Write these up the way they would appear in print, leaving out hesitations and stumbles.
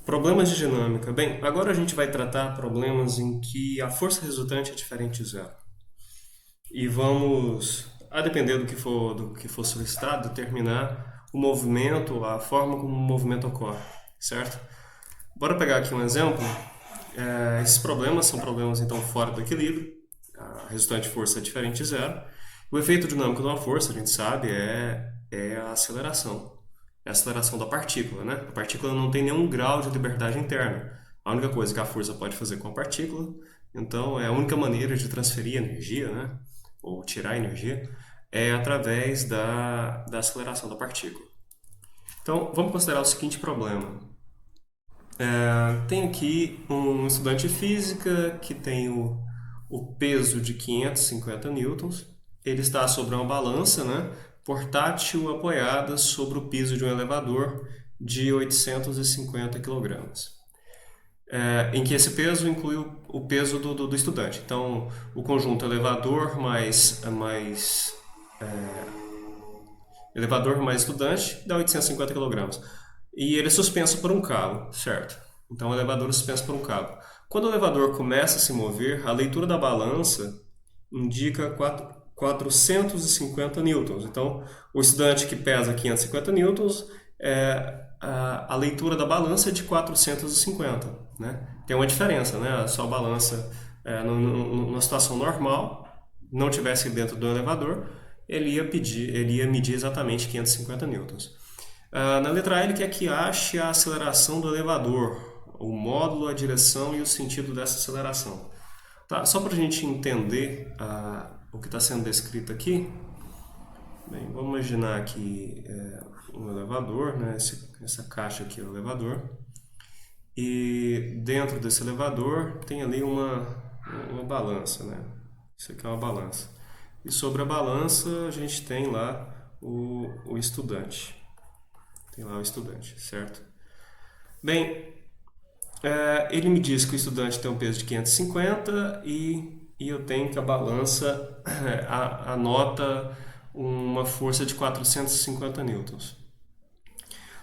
Problemas de dinâmica. Bem, agora a gente vai tratar problemas em que a força resultante é diferente de zero. E vamos, a depender do que for solicitado, determinar o movimento, a forma como o movimento ocorre, certo? Bora pegar aqui um exemplo. Esses problemas são problemas então fora do equilíbrio. A resultante força é diferente de zero. O efeito dinâmico de uma força, a gente sabe, é a aceleração. É a aceleração da partícula, né? A partícula não tem nenhum grau de liberdade interna. A única coisa que a força pode fazer com a partícula, então é a única maneira de transferir energia, né? Ou tirar energia, é através da aceleração da partícula. Então, vamos considerar o seguinte problema. Tem aqui um estudante de física que tem o peso de 550 newtons. Ele está sobre uma balança, né, portátil apoiada sobre o piso de um elevador de 850 kg. Em que esse peso inclui o peso do estudante. Então, o conjunto elevador mais estudante dá 850 kg. E ele é suspenso por um cabo, certo? Então o elevador é suspenso por um cabo. Quando o elevador começa a se mover, a leitura da balança indica 450 newtons. Então, o estudante que pesa 550 newtons, a leitura da balança é de 450. Né? Tem uma diferença, né? Se a balança, numa situação normal, não tivesse dentro do elevador, ele ia medir exatamente 550 newtons. Na letra A, ele quer que ache a aceleração do elevador, o módulo, a direção e o sentido dessa aceleração. Tá, só para a gente entender o que está sendo descrito aqui, bem, vamos imaginar aqui um elevador, né? Essa caixa aqui é o elevador, e dentro desse elevador tem ali uma balança, né? Isso aqui é uma balança. E sobre a balança a gente tem lá o estudante. Tem lá o estudante, certo? Bem, ele me diz que o estudante tem um peso de 550 e eu tenho que a balança anota uma força de 450 newtons.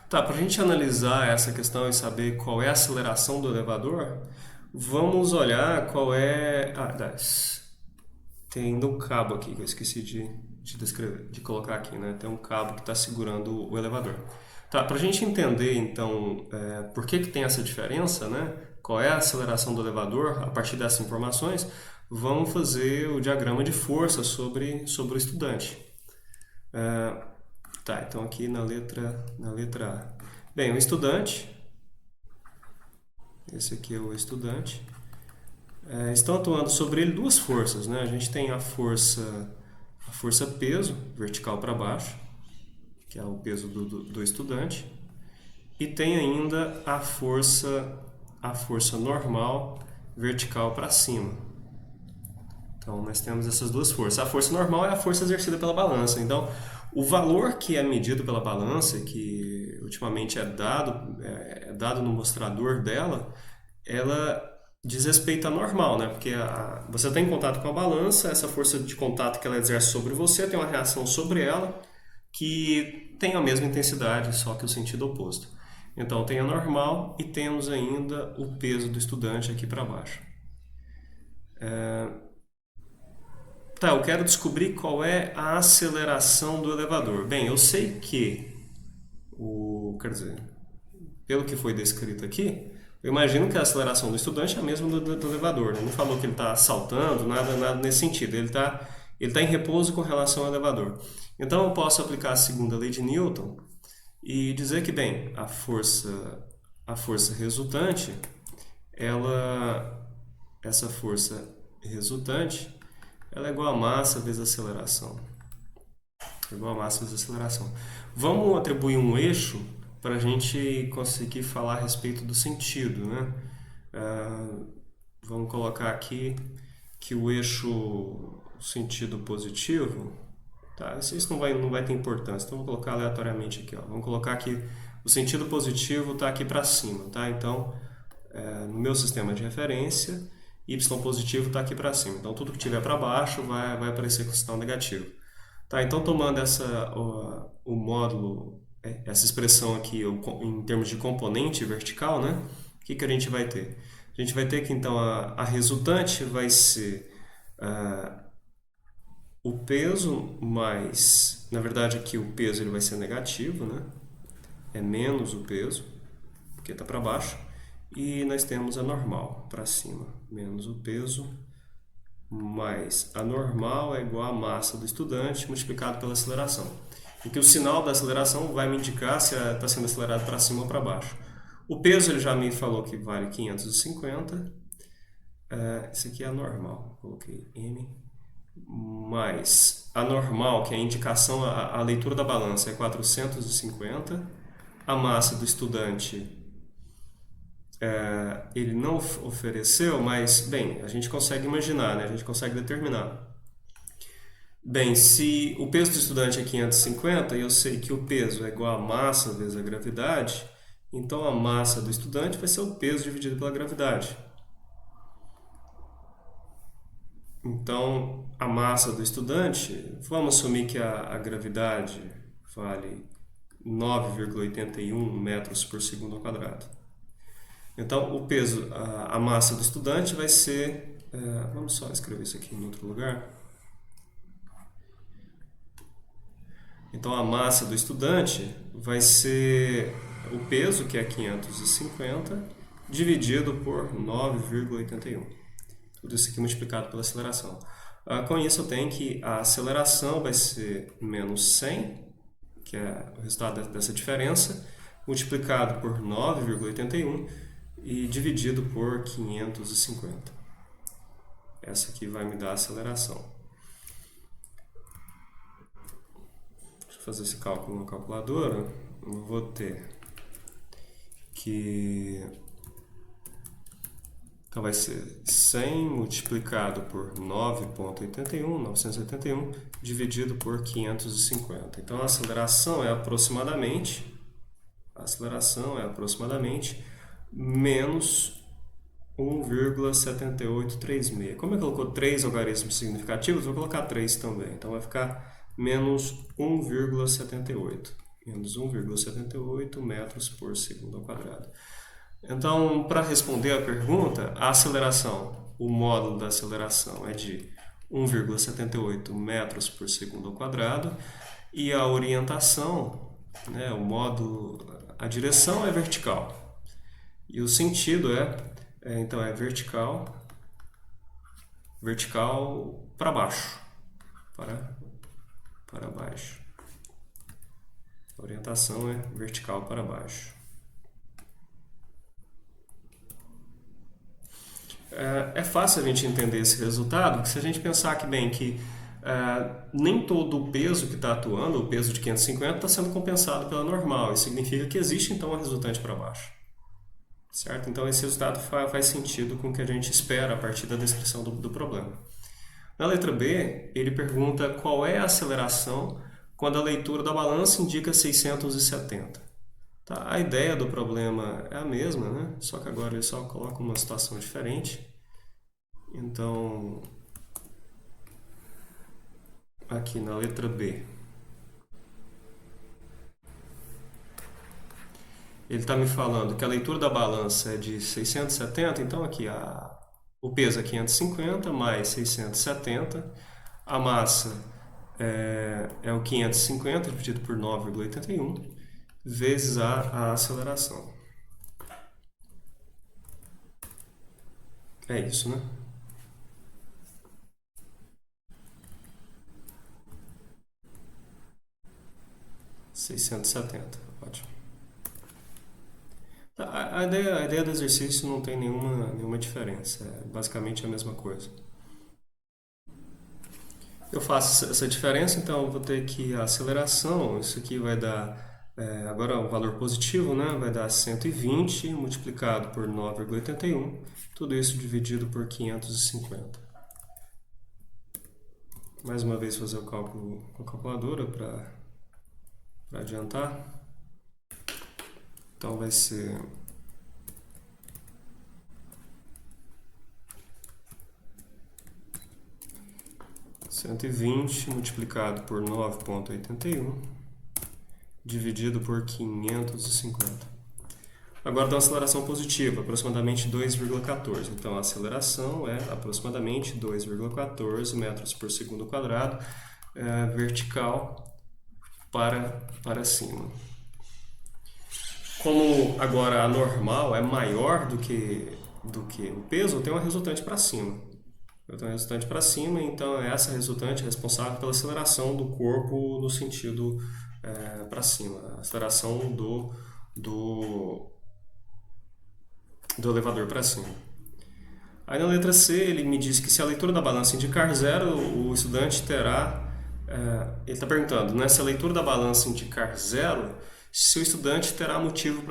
Tá, para a gente analisar essa questão e saber qual é a aceleração do elevador, vamos olhar qual é... tem ainda um cabo aqui que eu esqueci de colocar aqui, né? Tem um cabo que está segurando o elevador. Tá, para a gente entender, então, por que tem essa diferença, né? Qual é a aceleração do elevador, a partir dessas informações, vamos fazer o diagrama de força sobre o estudante. Tá, então aqui na letra A. Bem, o estudante, esse aqui é o estudante, estão atuando sobre ele duas forças, né? A gente tem a força peso, vertical para baixo, que é o peso do estudante, e tem ainda a força normal, vertical para cima. Então nós temos essas duas forças. A força normal é a força exercida pela balança. Então o valor que é medido pela balança, que ultimamente é dado no mostrador dela, ela diz respeito à normal, né? Porque você está em contato com a balança, essa força de contato que ela exerce sobre você tem uma reação sobre ela que tem a mesma intensidade, só que o sentido oposto. Então tem a normal e temos ainda o peso do estudante aqui para baixo. Tá, eu quero descobrir qual é a aceleração do elevador. Bem, eu sei que quer dizer, pelo que foi descrito aqui, eu imagino que a aceleração do estudante é a mesma do elevador. Né? Não falou que ele está saltando, nada nesse sentido. Ele tá em repouso com relação ao elevador. Então eu posso aplicar a segunda lei de Newton e dizer que, bem, a força resultante, essa força resultante, ela é igual a massa vezes a aceleração. Igual a massa vezes a aceleração. Vamos atribuir um eixo para a gente conseguir falar a respeito do sentido, né? Vamos colocar aqui que o eixo sentido positivo, tá? Isso não vai ter importância, então vou colocar aleatoriamente aqui, ó. Vamos colocar que o sentido positivo está aqui para cima, tá? Então, no meu sistema de referência, y positivo está aqui para cima. Então, tudo que tiver para baixo vai aparecer com sinal negativo. Tá, então tomando o módulo essa expressão aqui em termos de componente vertical, né? O que a gente vai ter? A gente vai ter que, então, a resultante vai ser o peso mais... Na verdade, aqui o peso ele vai ser negativo, né? É menos o peso, porque está para baixo. E nós temos a normal para cima, menos o peso mais a normal é igual a massa do estudante multiplicado pela aceleração. E que o sinal da aceleração vai me indicar se está sendo acelerado para cima ou para baixo. O peso ele já me falou que vale 550. Esse aqui é a normal. Coloquei M. Mais a normal, que é a indicação, a leitura da balança, é 450. A massa do estudante ele não ofereceu, mas, bem, a gente consegue imaginar, né? A gente consegue determinar. Bem, se o peso do estudante é 550 e eu sei que o peso é igual a massa vezes a gravidade, então a massa do estudante vai ser o peso dividido pela gravidade. Então, a massa do estudante, vamos assumir que a gravidade vale 9,81 metros por segundo ao quadrado. Então, o peso, a massa do estudante vai ser... vamos só escrever isso aqui em outro lugar. Então, a massa do estudante vai ser o peso, que é 550, dividido por 9,81. Tudo isso aqui multiplicado pela aceleração. Com isso, eu tenho que a aceleração vai ser menos 100, que é o resultado dessa diferença, multiplicado por 9,81 e dividido por 550. Essa aqui vai me dar a aceleração. Deixa eu fazer esse cálculo na calculadora. Eu vou ter que... Então vai ser 100 multiplicado por 981, dividido por 550. Então a aceleração é aproximadamente menos 1,7836. Como ele colocou 3 algarismos significativos, vou colocar 3 também. Então vai ficar menos 1,78. Menos 1,78 metros por segundo ao quadrado. Então, para responder a pergunta, a aceleração, o módulo da aceleração é de 1,78 metros por segundo ao quadrado e a orientação, né, o módulo, a direção é vertical e o sentido então é vertical para baixo, para baixo. A orientação é vertical para baixo. É fácil a gente entender esse resultado, porque se a gente pensar que, bem, que nem todo o peso que está atuando, o peso de 550, está sendo compensado pela normal. Isso significa que existe, então, uma resultante para baixo. Certo? Então, esse resultado faz sentido com o que a gente espera a partir da descrição do problema. Na letra B, ele pergunta qual é a aceleração quando a leitura da balança indica 670. Tá, a ideia do problema é a mesma, né? Só que agora ele só coloca uma situação diferente. Então, aqui na letra B, ele está me falando que a leitura da balança é de 670, então aqui o peso é 550 mais 670, a massa é o 550 dividido por 9,81, vezes a aceleração. É isso, né? $670, ótimo. A ideia do exercício não tem nenhuma diferença, é basicamente a mesma coisa. Eu faço essa diferença, então eu vou ter que a aceleração, isso aqui vai dar... agora o valor positivo, né, vai dar 120 multiplicado por 9,81, tudo isso dividido por 550. Mais uma vez fazer o cálculo com a calculadora para adiantar. Então vai ser 120 multiplicado por 9,81 dividido por 550. Agora dá uma aceleração positiva, aproximadamente 2,14. Então a aceleração é aproximadamente 2,14 metros por segundo quadrado, vertical para cima. Como agora a normal é maior do que o peso, eu tenho uma resultante para cima. Eu tenho uma resultante para cima, então essa resultante é responsável pela aceleração do corpo no sentido para cima, a aceleração do elevador para cima. Aí na letra C ele me diz que se a leitura da balança indicar zero, o estudante terá... ele está perguntando, né, se a leitura da balança indicar zero, se o estudante terá motivo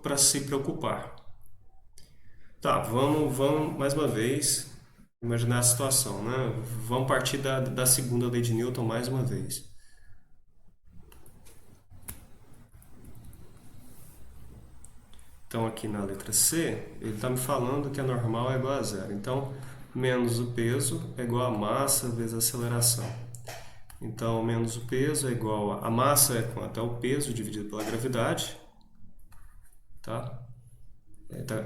para se preocupar. Tá, vamos mais uma vez imaginar a situação, né? Vamos partir da segunda lei de Newton mais uma vez. Então aqui na letra C, ele está me falando que a normal é igual a zero. Então, menos o peso é igual a massa vezes a aceleração. Então, menos o peso é igual a massa é quanto? É o peso dividido pela gravidade. Tá?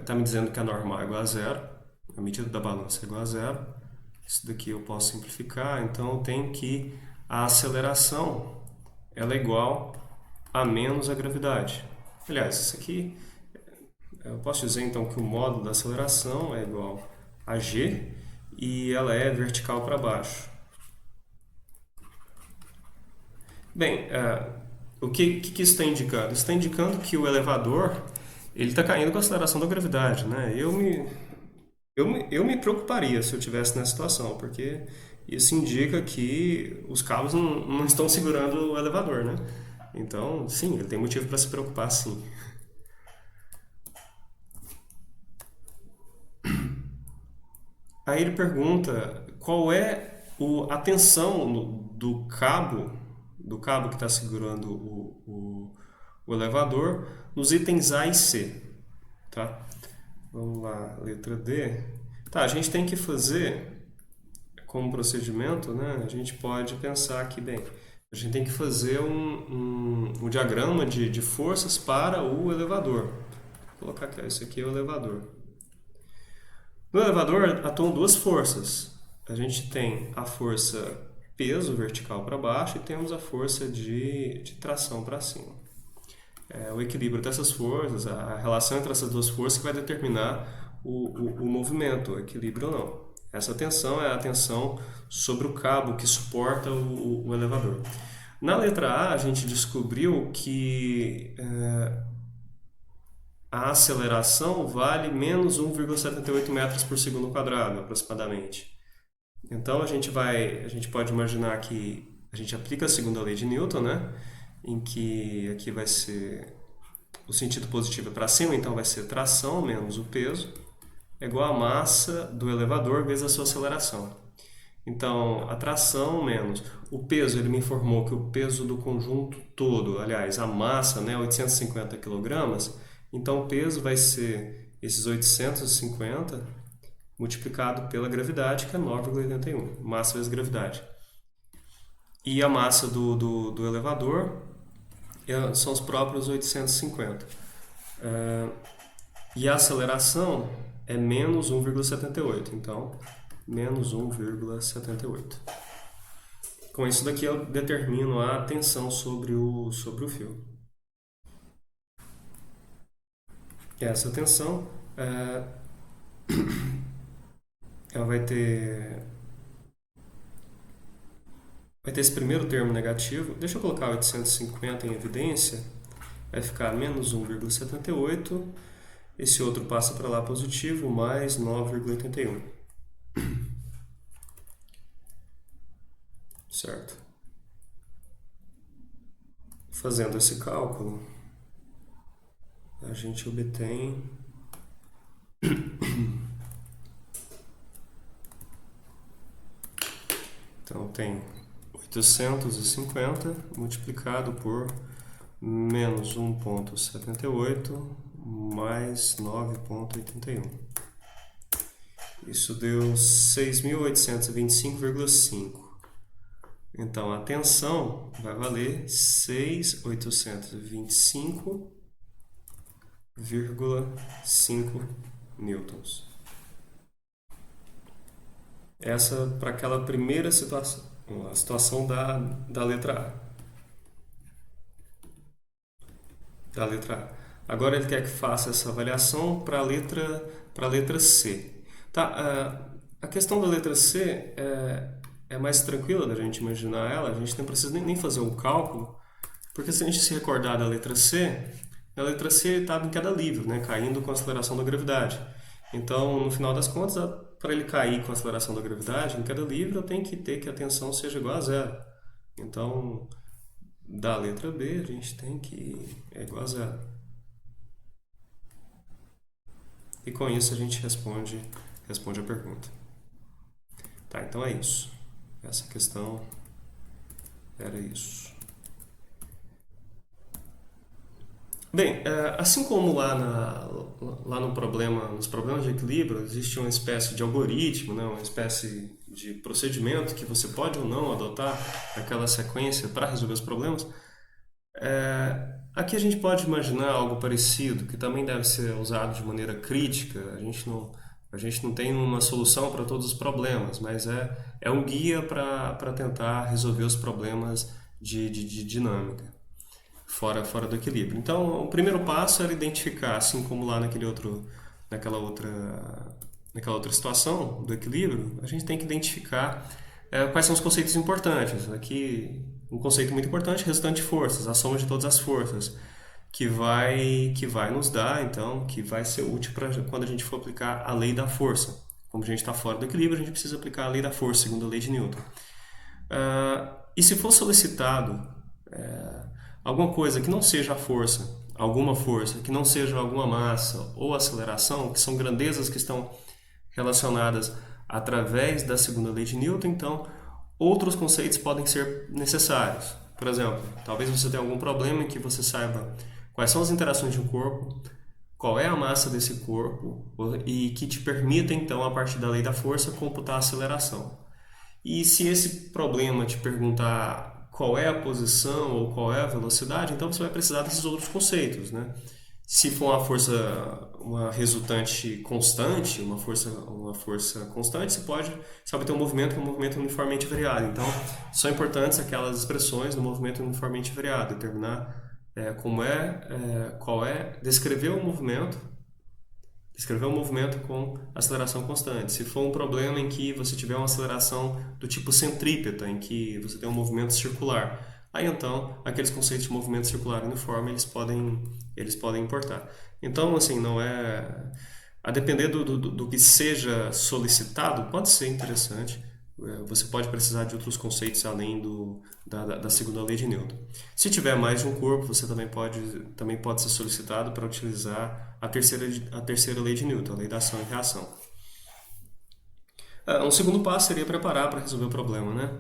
Tá me dizendo que a normal é igual a zero. A medida da balança é igual a zero. Isso daqui eu posso simplificar. Então, eu tenho que a aceleração ela é igual a menos a gravidade. Aliás, isso aqui... Eu posso dizer então que o módulo da aceleração é igual a g e ela é vertical para baixo. Bem, o que isso está indicando? Isso está indicando que o elevador ele está caindo com a aceleração da gravidade, né? Eu me preocuparia se eu estivesse nessa situação, porque isso indica que os cabos não estão segurando o elevador, né? Então, sim, ele tem motivo para se preocupar, sim. Aí ele pergunta qual é a tensão do cabo que está segurando o elevador nos itens A e C. Tá? Vamos lá, letra D. Tá, a gente tem que fazer como procedimento, né? A gente pode pensar aqui, bem, a gente tem que fazer um diagrama de forças para o elevador. Vou colocar aqui, isso aqui é o elevador. No elevador atuam duas forças. A gente tem a força peso vertical para baixo e temos a força de tração para cima. O equilíbrio dessas forças, a relação entre essas duas forças que vai determinar o movimento, o equilíbrio ou não. Essa tensão é a tensão sobre o cabo que suporta o elevador. Na letra A, a gente descobriu que a aceleração vale menos 1,78 metros por segundo quadrado, aproximadamente. Então, a gente pode imaginar que a gente aplica a segunda lei de Newton, né? Em que aqui vai ser o sentido positivo para cima, então vai ser tração menos o peso, é igual a massa do elevador vezes a sua aceleração. Então, a tração menos o peso, ele me informou que o peso do conjunto todo, aliás, a massa, né, 850 kg, então o peso vai ser esses 850 multiplicado pela gravidade, que é 9,81, massa vezes gravidade. E a massa do elevador são os próprios 850. E a aceleração é menos 1,78, então menos 1,78. Com isso daqui eu determino a tensão sobre o fio. Essa tensão ela vai ter esse primeiro termo negativo. Deixa eu colocar 850 em evidência. Vai ficar menos 1,78. Esse outro passa para lá positivo, mais 9,81. Certo? Fazendo esse cálculo, a gente obtém então tem 850 multiplicado por menos 1,78 mais 9,81. Isso deu 6.825,5. Então, a tensão vai valer 6.825,5 newtons. Essa para aquela primeira situação, a situação da letra A. Da letra A. Agora ele quer que faça essa avaliação para a letra C. Tá, a questão da letra C é mais tranquila da gente imaginar ela, a gente não precisa nem fazer um cálculo, porque se a gente se recordar da letra C, a letra C estava em queda livre, né, caindo com a aceleração da gravidade. Então, no final das contas, para ele cair com a aceleração da gravidade, em queda livre, eu tenho que ter que a tensão seja igual a zero. Então, da letra B, a gente tem que é igual a zero. E com isso a gente responde a pergunta. Tá, então é isso. Essa questão era isso. Bem, assim como lá no problema, nos problemas de equilíbrio, existe uma espécie de algoritmo, né, uma espécie de procedimento que você pode ou não adotar aquela sequência para resolver os problemas. Aqui a gente pode imaginar algo parecido, que também deve ser usado de maneira crítica. A gente não tem uma solução para todos os problemas, mas é um guia para tentar resolver os problemas de dinâmica, fora do equilíbrio. Então, o primeiro passo era identificar, assim como lá naquela outra situação do equilíbrio, a gente tem que identificar quais são os conceitos importantes. Aqui, um conceito muito importante, resultante de forças, a soma de todas as forças, que vai nos dar, então, que vai ser útil para quando a gente for aplicar a lei da força. Como a gente está fora do equilíbrio, a gente precisa aplicar a lei da força, segundo a lei de Newton. E se for solicitado alguma coisa que não seja a força, alguma força, que não seja alguma massa ou aceleração, que são grandezas que estão relacionadas através da segunda lei de Newton, então outros conceitos podem ser necessários. Por exemplo, talvez você tenha algum problema em que você saiba quais são as interações de um corpo, qual é a massa desse corpo e que te permita, então, a partir da lei da força, computar a aceleração. E se esse problema te perguntar qual é a posição ou qual é a velocidade, então você vai precisar desses outros conceitos, né? Se for uma resultante constante, uma força constante, você pode ter um movimento que é um movimento uniformemente variado. Então, são importantes aquelas expressões do movimento uniformemente variado, determinar descrever o movimento com aceleração constante. Se for um problema em que você tiver uma aceleração do tipo centrípeta, em que você tem um movimento circular, aí então aqueles conceitos de movimento circular uniforme eles podem importar. Então, assim, não é... A depender do que seja solicitado, pode ser interessante. Você pode precisar de outros conceitos além da segunda lei de Newton. Se tiver mais de um corpo, você também pode ser solicitado para utilizar a terceira lei de Newton, a lei da ação e reação. Um segundo passo seria preparar para resolver o problema, né?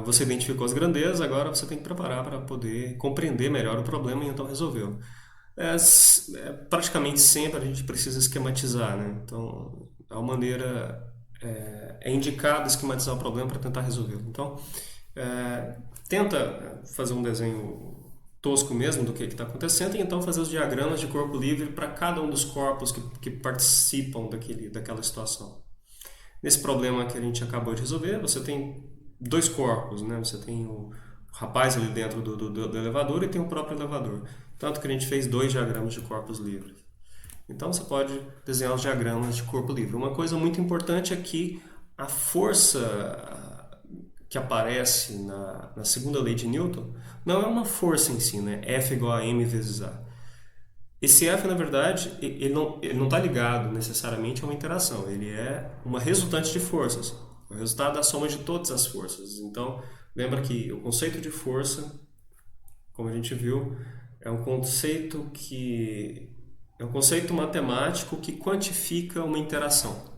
Você identificou as grandezas, agora você tem que preparar para poder compreender melhor o problema e então resolvê-lo. Praticamente sempre a gente precisa esquematizar, né? Então, a maneira é indicado esquematizar o problema para tentar resolvê-lo. Então, tenta fazer um desenho tosco mesmo do que está acontecendo e então fazer os diagramas de corpo livre para cada um dos corpos que participam daquela situação. Nesse problema que a gente acabou de resolver, você tem dois corpos, né? Você tem o rapaz ali dentro do elevador e tem o próprio elevador. Tanto que a gente fez dois diagramas de corpos livres. Então você pode desenhar os diagramas de corpo livre. Uma coisa muito importante é que a força que aparece na segunda lei de Newton não é uma força em si, né? F igual a m vezes a. Esse F, na verdade, ele não está ligado necessariamente a uma interação. Ele é uma resultante de forças. O resultado da soma de todas as forças. Então, lembra que o conceito de força, como a gente viu, é um conceito matemático que quantifica uma interação.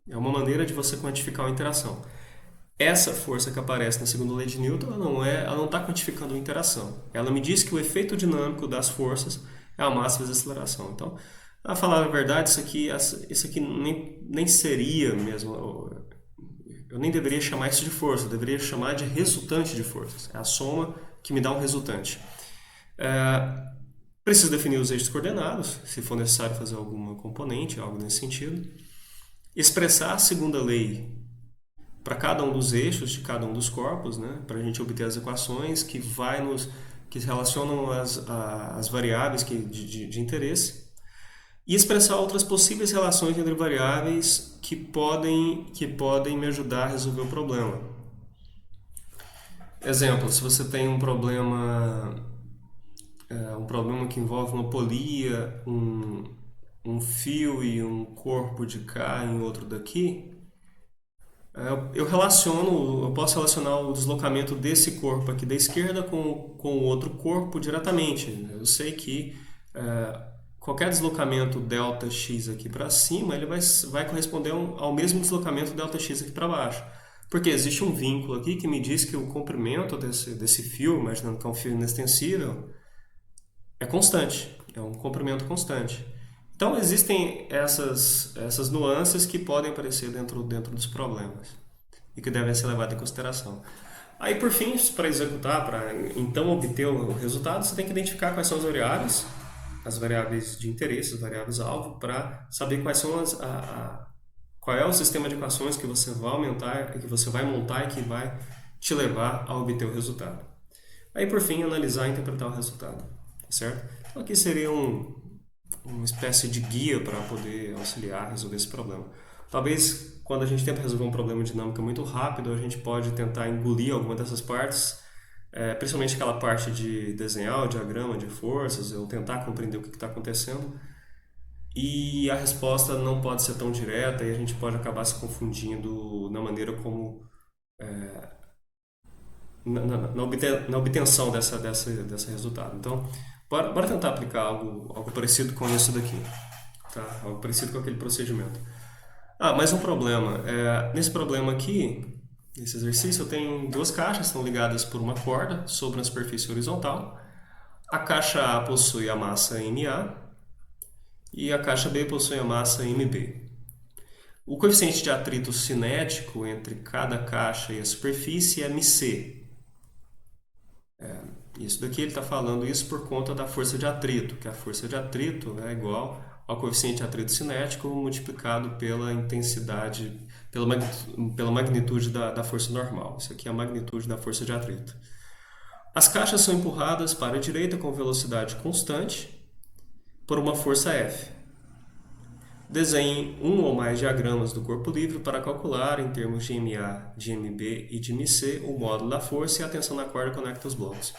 É uma maneira de você quantificar uma interação. Essa força que aparece na segunda lei de Newton, ela não está quantificando uma interação. Ela me diz que o efeito dinâmico das forças é a massa vezes a aceleração. Então, a falar a verdade, isso aqui nem seria mesmo eu nem deveria chamar isso de força, eu deveria chamar de resultante de forças. É a soma que me dá um resultante. Preciso definir os eixos coordenados, se for necessário fazer alguma componente, algo nesse sentido. Expressar a segunda lei para cada um dos eixos de cada um dos corpos, né, para a gente obter as equações que relacionam as variáveis de interesse, e expressar outras possíveis relações entre variáveis que podem me ajudar a resolver o problema. Exemplo, se você tem um problema que envolve uma polia, um fio e um corpo de cá e outro daqui, eu posso relacionar o deslocamento desse corpo aqui da esquerda com o outro corpo diretamente. Eu sei que qualquer deslocamento ΔX aqui para cima, ele vai corresponder ao mesmo deslocamento ΔX aqui para baixo. Porque existe um vínculo aqui que me diz que o comprimento desse fio, imaginando que é um fio inextensível, é constante, é um comprimento constante. Então existem essas nuances que podem aparecer dentro dos problemas e que devem ser levadas em consideração. Aí por fim, para executar, para então obter o resultado, você tem que identificar quais são as variáveis de interesse, as variáveis-alvo, para saber quais são qual é o sistema de equações que você vai aumentar, que você vai montar e que vai te levar a obter o resultado. Aí por fim, analisar e interpretar o resultado, certo? Então aqui seria uma espécie de guia para poder auxiliar a resolver esse problema. Talvez quando a gente tenta resolver um problema de dinâmica muito rápido, a gente pode tentar engolir alguma dessas partes, principalmente aquela parte de desenhar o diagrama de forças, ou tentar compreender o que está acontecendo. E a resposta não pode ser tão direta e a gente pode acabar se confundindo na maneira como na obtenção desse resultado. Então, bora tentar aplicar algo parecido com isso daqui, tá? Algo parecido com aquele procedimento. Mais um problema. Nesse problema aqui, nesse exercício, eu tenho duas caixas que estão ligadas por uma corda sobre uma superfície horizontal. A caixa A possui a massa MA e a caixa B possui a massa MB. O coeficiente de atrito cinético entre cada caixa e a superfície é MC. Isso daqui ele está falando isso por conta da força de atrito, que a força de atrito é igual ao coeficiente de atrito cinético multiplicado pela intensidade, pela magnitude da força normal. Isso aqui é a magnitude da força de atrito. As caixas são empurradas para a direita com velocidade constante por uma força F. Desenhe um ou mais diagramas do corpo livre para calcular, em termos de MA, de MB e de MC, o módulo da força e a tensão na corda conecta os blocos.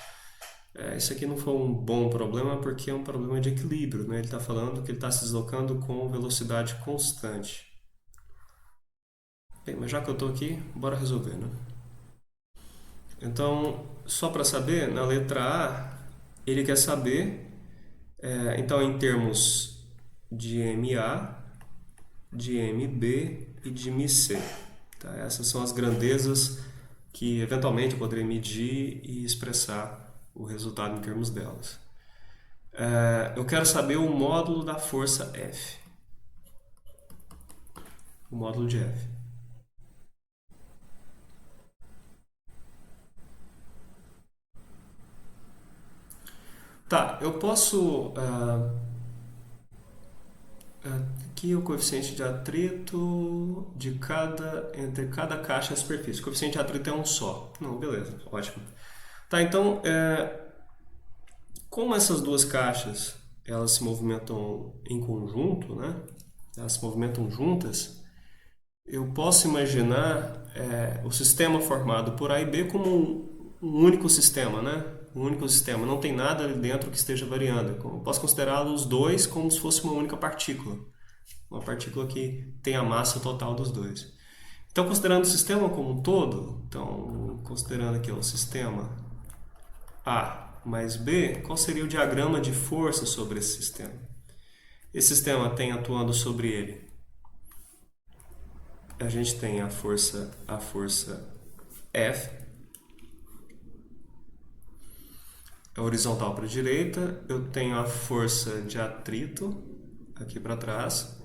Isso aqui não foi um bom problema porque é um problema de equilíbrio, né? Ele está falando que ele está se deslocando com velocidade constante. Bem, mas já que eu estou aqui, bora resolver, né? Então, só para saber, na letra A, ele quer saber, então, em termos de MA, de MB e de MC. Tá? Essas são as grandezas que, eventualmente, eu poderia medir e expressar o resultado em termos delas. Eu quero saber o módulo da força F. O módulo de F. Tá, eu posso... aqui o coeficiente de atrito entre cada caixa e a superfície. O coeficiente de atrito é um só. Não, beleza, ótimo. Tá, então, como essas duas caixas elas se movimentam em conjunto, né? Elas se movimentam juntas, eu posso imaginar o sistema formado por A e B como um único sistema, né? Um único sistema, não tem nada ali dentro que esteja variando. Eu posso considerá-los dois como se fosse uma única partícula. Uma partícula que tem a massa total dos dois. Então, considerando o sistema como um todo, então, considerando aqui o sistema A mais B, qual seria o diagrama de força sobre esse sistema? Esse sistema tem atuando sobre ele. A gente tem a força F, é horizontal para a direita. Eu tenho a força de atrito aqui para trás.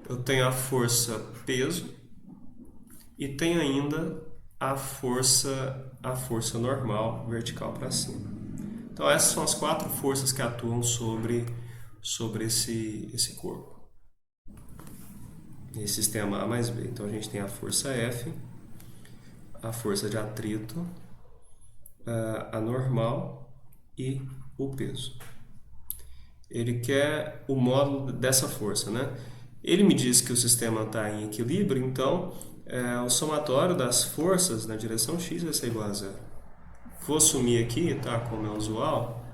Eu tenho a força peso e tem ainda a força normal vertical para cima. Então essas são as 4 forças que atuam sobre esse corpo, esse sistema A mais B. Então a gente tem a força F, a força de atrito, a normal e o peso. Ele quer o módulo dessa força, né? Ele me diz que o sistema está em equilíbrio, então o somatório das forças na direção x vai ser igual a zero. Vou assumir aqui, tá, como é usual,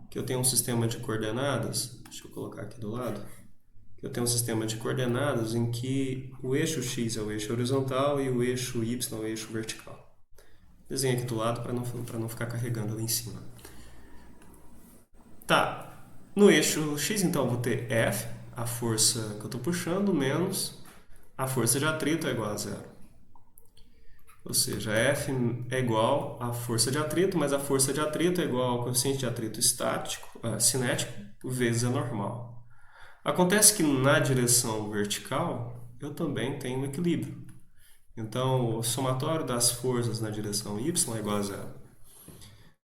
que eu tenho um sistema de coordenadas, deixa eu colocar aqui do lado, que eu tenho um sistema de coordenadas em que o eixo x é o eixo horizontal e o eixo y é o eixo vertical. Desenho aqui do lado para não ficar carregando ali em cima. Tá, no eixo x então eu vou ter F, a força que eu estou puxando, menos a força de atrito é igual a zero. Ou seja, F é igual à força de atrito, mas a força de atrito é igual ao coeficiente de atrito cinético vezes a normal. Acontece que na direção vertical eu também tenho um equilíbrio. Então, o somatório das forças na direção y é igual a zero.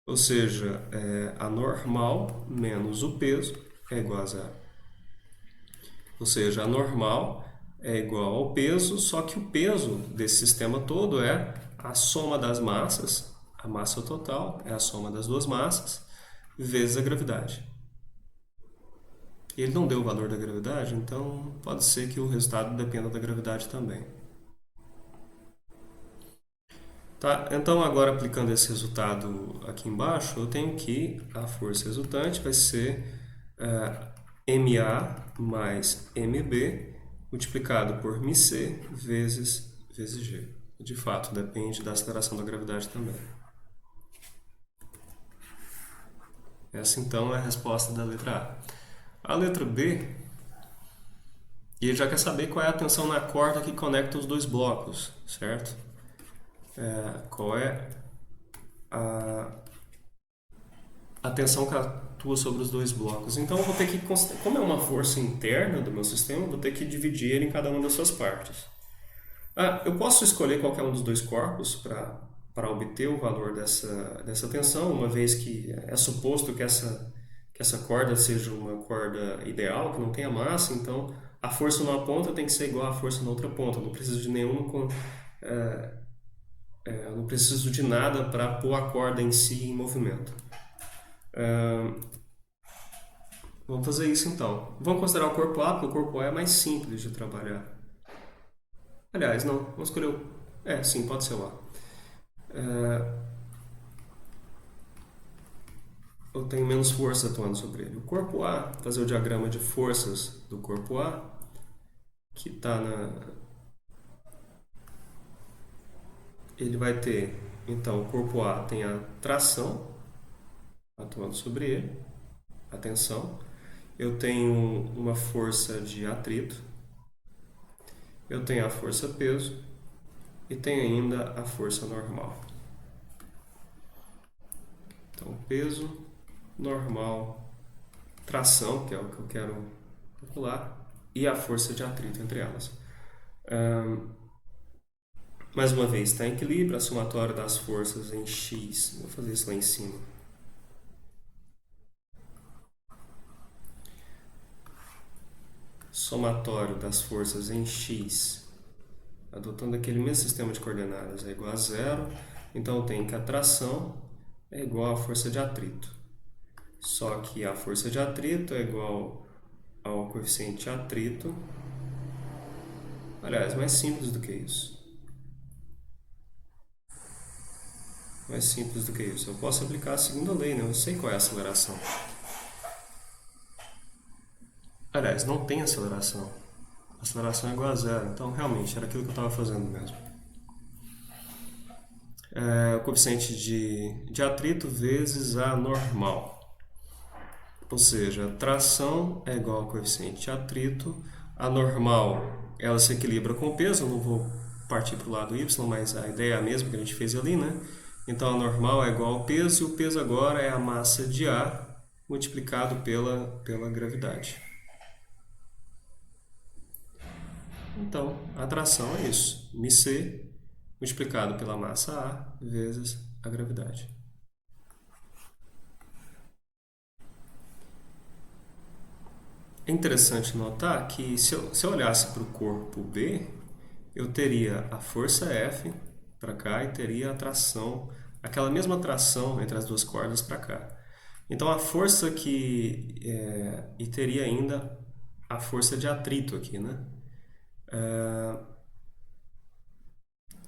Ou seja, a normal menos o peso é igual a zero. Ou seja, a normal é igual ao peso, só que o peso desse sistema todo é a soma das massas, a massa total é a soma das duas massas, vezes a gravidade. Ele não deu o valor da gravidade, então pode ser que o resultado dependa da gravidade também. Tá? Então, agora aplicando esse resultado aqui embaixo, eu tenho que a força resultante vai ser MA mais MB multiplicado por μc vezes G. De fato, depende da aceleração da gravidade também. Essa, então, é a resposta da letra A. A letra B, ele já quer saber qual é a tensão na corda que conecta os dois blocos, certo? Qual é a tensão que atua sobre os dois blocos. Então, eu vou ter que, como é uma força interna do meu sistema, eu vou ter que dividir ele em cada uma das suas partes. Eu posso escolher qualquer um dos dois corpos para obter o valor dessa tensão, uma vez que é suposto que essa corda seja uma corda ideal, que não tenha massa, então a força numa ponta tem que ser igual à força na outra ponta. Eu não preciso de eu não preciso de nada para pôr a corda em si em movimento. Vamos fazer isso então. Vamos considerar o corpo A, porque o corpo A é mais simples de trabalhar. Aliás, não, vamos escolher o... sim, pode ser o A. Eu tenho menos força atuando sobre ele. O corpo A, fazer o diagrama de forças do corpo A, que está ele vai ter, então, o corpo A tem a tração atuando sobre ele, a tensão. Eu tenho uma força de atrito, eu tenho a força peso e tenho ainda a força normal. Então, peso, normal, tração, que é o que eu quero calcular, e a força de atrito entre elas. Mais uma vez, está em equilíbrio, a somatória das forças em x. Vou fazer isso lá em cima. Somatório das forças em x, adotando aquele mesmo sistema de coordenadas, é igual a zero. Então, eu tenho que a tração é igual à força de atrito. Só que a força de atrito é igual ao coeficiente de atrito. Aliás, mais simples do que isso. Mais simples do que isso. Eu posso aplicar a segunda lei, né? Eu sei qual é a aceleração. Aliás, não tem aceleração. A aceleração é igual a zero. Então, realmente, era aquilo que eu estava fazendo mesmo. O coeficiente de atrito vezes a normal. Ou seja, a tração é igual ao coeficiente de atrito. A normal, ela se equilibra com o peso. Eu não vou partir para o lado y, mas a ideia é a mesma que a gente fez ali, né? Então, a normal é igual ao peso, e o peso agora é a massa de A multiplicado pela gravidade. Então, a tração é isso, μc multiplicado pela massa A vezes a gravidade. É interessante notar que se eu olhasse para o corpo B, eu teria a força F para cá e teria a tração, aquela mesma tração entre as duas cordas para cá. Então a força e teria ainda a força de atrito aqui, né?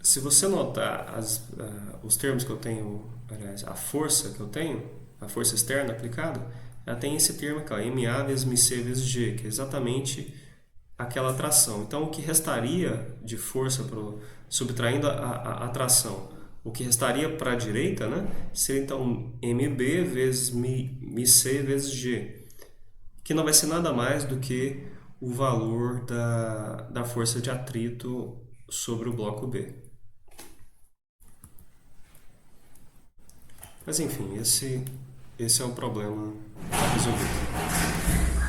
Se você notar os termos que eu tenho, aliás, a força que eu tenho, a força externa aplicada, ela tem esse termo aqui, ó, MA vezes MC vezes G, que é exatamente aquela tração. Então, o que restaria de força subtraindo a tração, o que restaria para a direita, né, seria então MB vezes MC vezes G, que não vai ser nada mais do que o valor da força de atrito sobre o bloco B. Mas enfim, esse é o problema resolvido.